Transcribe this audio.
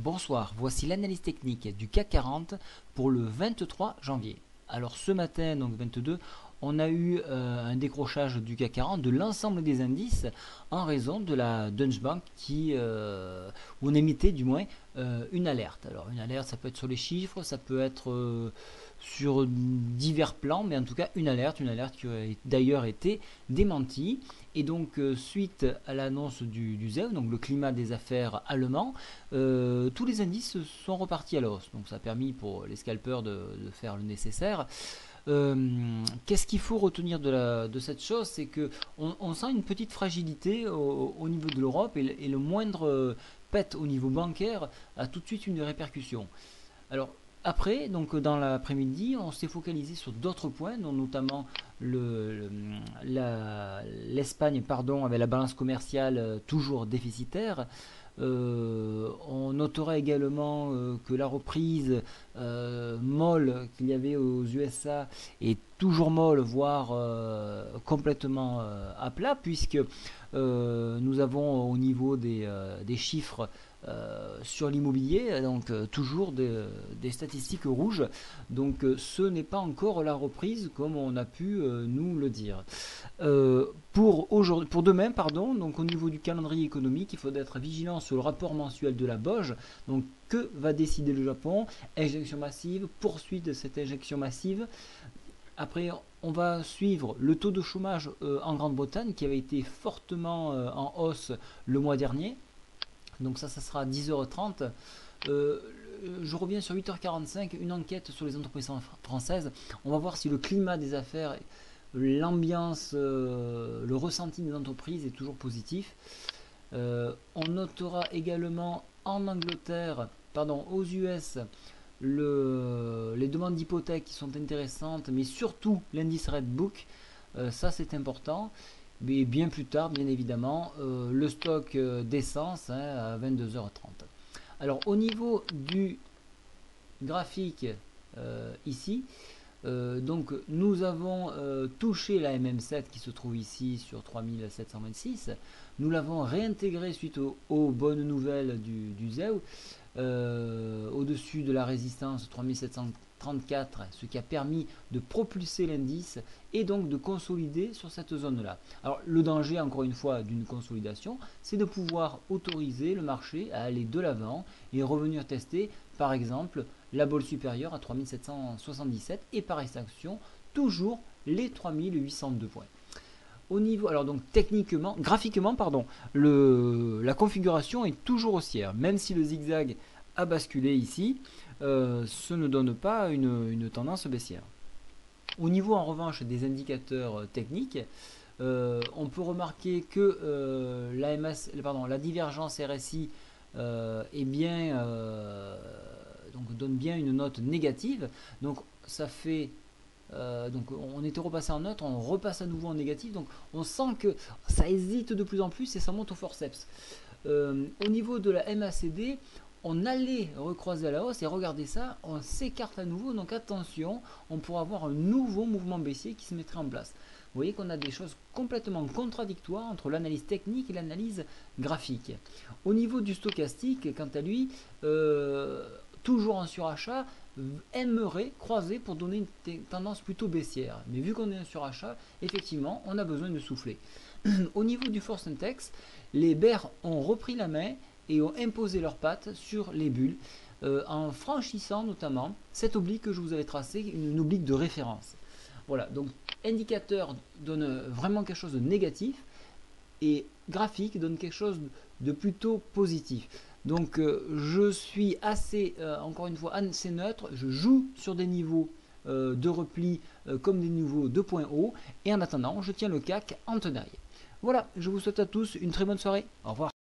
Bonsoir, voici l'analyse technique du CAC 40 pour le 23 janvier. Alors ce matin, donc 22, on a eu un décrochage du CAC 40 de l'ensemble des indices en raison de la Deutsche Bank où on émettait du moins une alerte. Alors une alerte, ça peut être sur les chiffres, ça peut être sur divers plans, mais en tout cas une alerte qui a d'ailleurs été démentie. Et donc suite à l'annonce du ZEW, donc le climat des affaires allemand, tous les indices sont repartis à la hausse. Donc ça a permis pour les scalpers de faire le nécessaire. Qu'est-ce qu'il faut retenir de cette chose? C'est que on sent une petite fragilité au niveau de l'Europe et le moindre pète au niveau bancaire a tout de suite une répercussion. Alors après, donc dans l'après-midi, on s'est focalisé sur d'autres points, dont notamment l'Espagne, avec la balance commerciale toujours déficitaire. On notera également que la reprise molle qu'il y avait aux USA est toujours molle, voire complètement à plat, puisque nous avons au niveau des chiffres sur l'immobilier, donc toujours des statistiques rouges. Donc ce n'est pas encore la reprise comme on a pu nous le dire. Pour demain, donc au niveau du calendrier économique, il faut être vigilant sur le rapport mensuel de la BOJ. Donc que va décider le Japon? Injection massive, poursuite de cette injection massive. Après, on va suivre le taux de chômage en Grande-Bretagne qui avait été fortement en hausse le mois dernier. Donc ça sera à 10h30. Je reviens sur 8h45, une enquête sur les entreprises françaises. On va voir si le climat des affaires, l'ambiance, le ressenti des entreprises est toujours positif. On notera également en Angleterre, aux US, les demandes d'hypothèques qui sont intéressantes, mais surtout l'indice Redbook, ça c'est important. Mais bien plus tard, bien évidemment, le stock d'essence à 22h30. Alors au niveau du graphique ici, donc nous avons touché la MM7 qui se trouve ici sur 3726. Nous l'avons réintégré suite aux bonnes nouvelles du ZEW au-dessus de la résistance 3734, ce qui a permis de propulser l'indice et donc de consolider sur cette zone là. Alors le danger encore une fois d'une consolidation, c'est de pouvoir autoriser le marché à aller de l'avant et revenir tester par exemple la bolle supérieure à 3777 et par extension toujours les 3802 points. Au niveau, alors donc graphiquement, la configuration est toujours haussière, même si le zigzag a basculé ici, ce ne donne pas une tendance baissière. Au niveau en revanche des indicateurs techniques, on peut remarquer que la divergence RSI donne bien une note négative. Donc ça fait donc on était repassé en neutre, on repasse à nouveau en négatif, donc on sent que ça hésite de plus en plus et ça monte au forceps. Au niveau de la MACD, on allait recroiser à la hausse et regardez ça, on s'écarte à nouveau, donc attention, on pourra avoir un nouveau mouvement baissier qui se mettrait en place. Vous voyez qu'on a des choses complètement contradictoires entre l'analyse technique et l'analyse graphique. Au niveau du stochastique, quant à lui, toujours en surachat, aimerait croiser pour donner une tendance plutôt baissière. Mais vu qu'on est en surachat, effectivement, on a besoin de souffler. Au niveau du Force Index, les bears ont repris la main et ont imposé leurs pattes sur les bulles en franchissant notamment cette oblique que je vous avais tracée, une oblique de référence. Voilà, donc indicateur donne vraiment quelque chose de négatif et graphique donne quelque chose de plutôt positif. Donc je suis encore une fois assez neutre, je joue sur des niveaux de repli comme des niveaux de points hauts et en attendant je tiens le CAC en tenaille. Voilà, je vous souhaite à tous une très bonne soirée, au revoir.